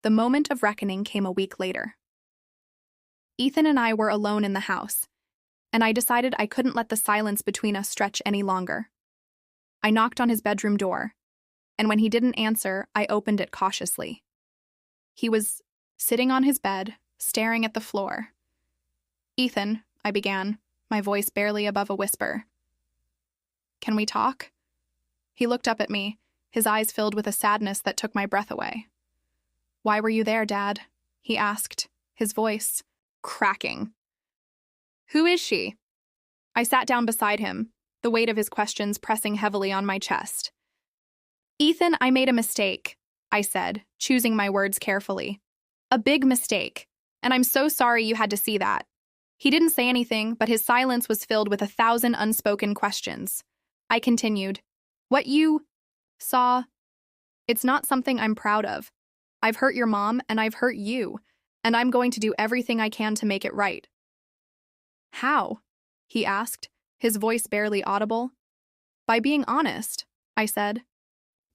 the moment of reckoning came a week later. Ethan and I were alone in the house, and I decided I couldn't let the silence between us stretch any longer. I knocked on his bedroom door, and when he didn't answer, I opened it cautiously. He was sitting on his bed, staring at the floor. "Ethan," I began, my voice barely above a whisper. "Can we talk?" He looked up at me, his eyes filled with a sadness that took my breath away. "Why were you there, Dad?" he asked, his voice cracking. "Who is she?" I sat down beside him, the weight of his questions pressing heavily on my chest. "Ethan, I made a mistake," I said, choosing my words carefully. "A big mistake, and I'm so sorry you had to see that." He didn't say anything, but his silence was filled with 1,000 unspoken questions. I continued, "What you saw, it's not something I'm proud of. I've hurt your mom, and I've hurt you, and I'm going to do everything I can to make it right." "How?" he asked, his voice barely audible. "By being honest," I said.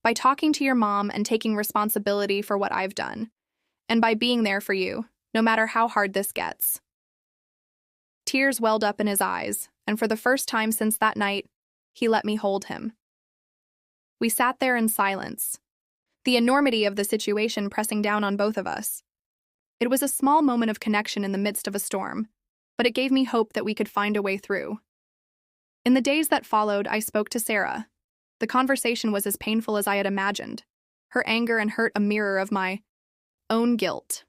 "By talking to your mom and taking responsibility for what I've done. And by being there for you, no matter how hard this gets." Tears welled up in his eyes, and for the first time since that night, he let me hold him. We sat there in silence, the enormity of the situation pressing down on both of us. It was a small moment of connection in the midst of a storm, but it gave me hope that we could find a way through. In the days that followed, I spoke to Sarah. The conversation was as painful as I had imagined, her anger and hurt a mirror of my own guilt.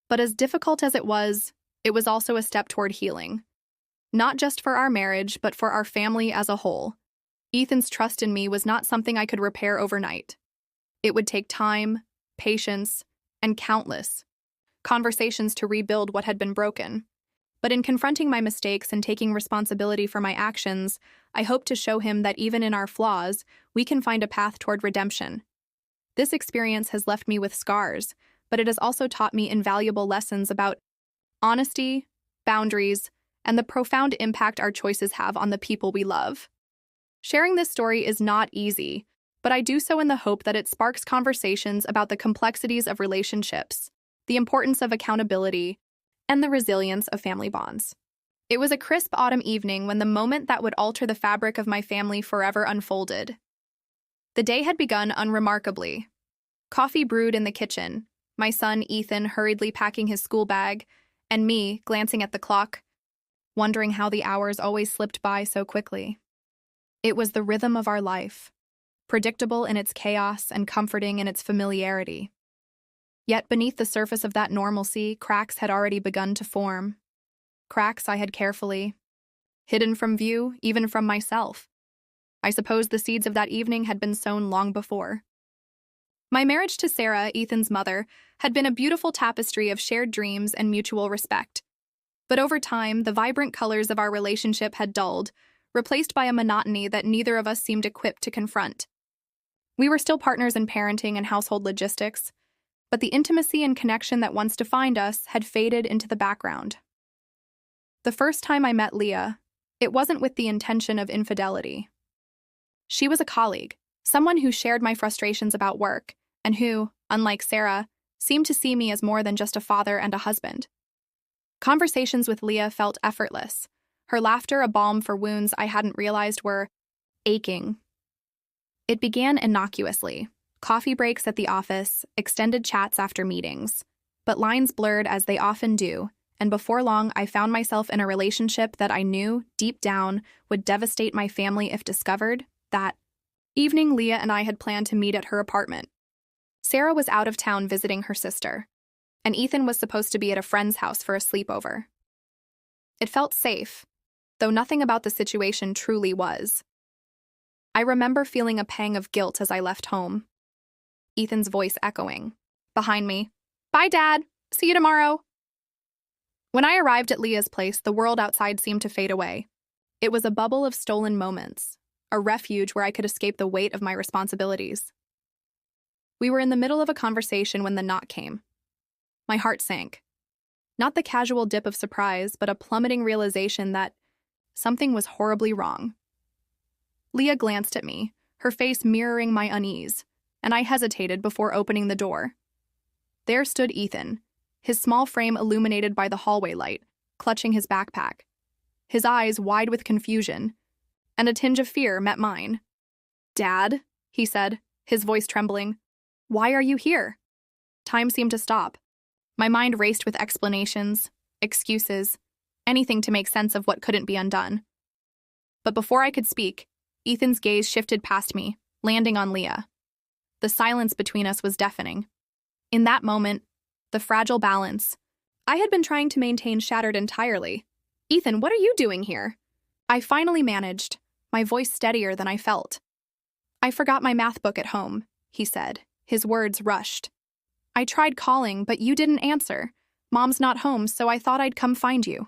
But as difficult as it was also a step toward healing. Not just for our marriage, but for our family as a whole. Ethan's trust in me was not something I could repair overnight. It would take time, patience, and countless conversations to rebuild what had been broken. But in confronting my mistakes and taking responsibility for my actions, I hope to show him that even in our flaws, we can find a path toward redemption. This experience has left me with scars, but it has also taught me invaluable lessons about honesty, boundaries, and the profound impact our choices have on the people we love. Sharing this story is not easy, but I do so in the hope that it sparks conversations about the complexities of relationships, the importance of accountability, and the resilience of family bonds. It was a crisp autumn evening when the moment that would alter the fabric of my family forever unfolded. The day had begun unremarkably. Coffee brewed in the kitchen, my son Ethan hurriedly packing his school bag, and me glancing at the clock, wondering how the hours always slipped by so quickly. It was the rhythm of our life, predictable in its chaos and comforting in its familiarity. Yet beneath the surface of that normalcy, cracks had already begun to form. Cracks I had carefully hidden from view, even from myself. I suppose the seeds of that evening had been sown long before. My marriage to Sarah, Ethan's mother, had been a beautiful tapestry of shared dreams and mutual respect. But over time, the vibrant colors of our relationship had dulled, replaced by a monotony that neither of us seemed equipped to confront. We were still partners in parenting and household logistics, but the intimacy and connection that once defined us had faded into the background. The first time I met Leah, it wasn't with the intention of infidelity. She was a colleague, someone who shared my frustrations about work, and who, unlike Sarah, seemed to see me as more than just a father and a husband. Conversations with Leah felt effortless, her laughter a balm for wounds I hadn't realized were aching. It began innocuously, coffee breaks at the office, extended chats after meetings, but lines blurred as they often do, and before long I found myself in a relationship that I knew, deep down, would devastate my family if discovered. That evening, Leah and I had planned to meet at her apartment. Sarah was out of town visiting her sister, and Ethan was supposed to be at a friend's house for a sleepover. It felt safe, though nothing about the situation truly was. I remember feeling a pang of guilt as I left home. Ethan's voice echoing behind me, "Bye, Dad. See you tomorrow." When I arrived at Leah's place, the world outside seemed to fade away. It was a bubble of stolen moments, a refuge where I could escape the weight of my responsibilities. We were in the middle of a conversation when the knock came. My heart sank. Not the casual dip of surprise, but a plummeting realization that something was horribly wrong. Leah glanced at me, her face mirroring my unease, and I hesitated before opening the door. There stood Ethan, his small frame illuminated by the hallway light, clutching his backpack. His eyes wide with confusion, and a tinge of fear met mine. "Dad," he said, his voice trembling, "why are you here?" Time seemed to stop. My mind raced with explanations, excuses, anything to make sense of what couldn't be undone. But before I could speak, Ethan's gaze shifted past me, landing on Leah. The silence between us was deafening. In that moment, the fragile balance I had been trying to maintain shattered entirely. "Ethan, what are you doing here?" I finally managed, my voice steadier than I felt. "I forgot my math book at home," he said, his words rushed. "I tried calling, but you didn't answer. Mom's not home, so I thought I'd come find you."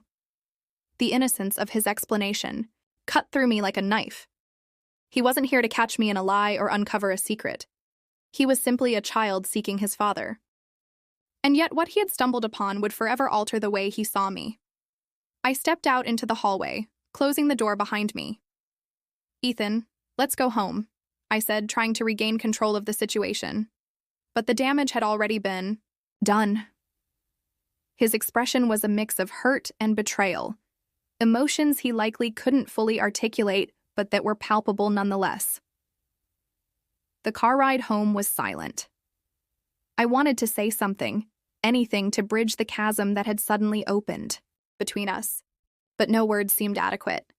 The innocence of his explanation cut through me like a knife. He wasn't here to catch me in a lie or uncover a secret. He was simply a child seeking his father. And yet what he had stumbled upon would forever alter the way he saw me. I stepped out into the hallway, closing the door behind me. "Ethan, let's go home," I said, trying to regain control of the situation. But the damage had already been done. His expression was a mix of hurt and betrayal, emotions he likely couldn't fully articulate, but that were palpable nonetheless. The car ride home was silent. I wanted to say something, anything to bridge the chasm that had suddenly opened between us, but no words seemed adequate.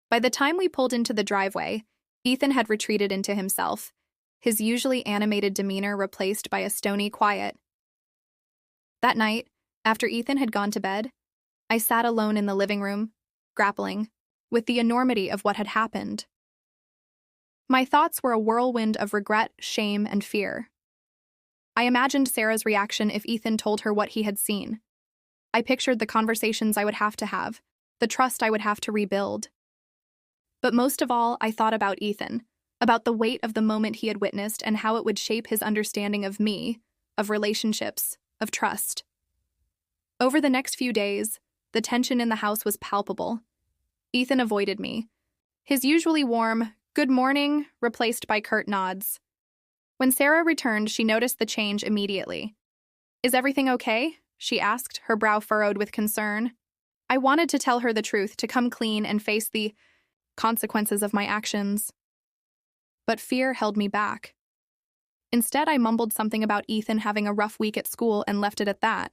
By the time we pulled into the driveway, Ethan had retreated into himself, his usually animated demeanor replaced by a stony quiet. That night, after Ethan had gone to bed, I sat alone in the living room, grappling with the enormity of what had happened. My thoughts were a whirlwind of regret, shame, and fear. I imagined Sarah's reaction if Ethan told her what he had seen. I pictured the conversations I would have to have, the trust I would have to rebuild. But most of all, I thought about Ethan, about the weight of the moment he had witnessed and how it would shape his understanding of me, of relationships, of trust. Over the next few days, the tension in the house was palpable. Ethan avoided me, his usually warm "good morning" replaced by curt nods. When Sarah returned, she noticed the change immediately. "Is everything okay?" she asked, her brow furrowed with concern. I wanted to tell her the truth, to come clean and face the consequences of my actions. But fear held me back. Instead, I mumbled something about Ethan having a rough week at school and left it at that.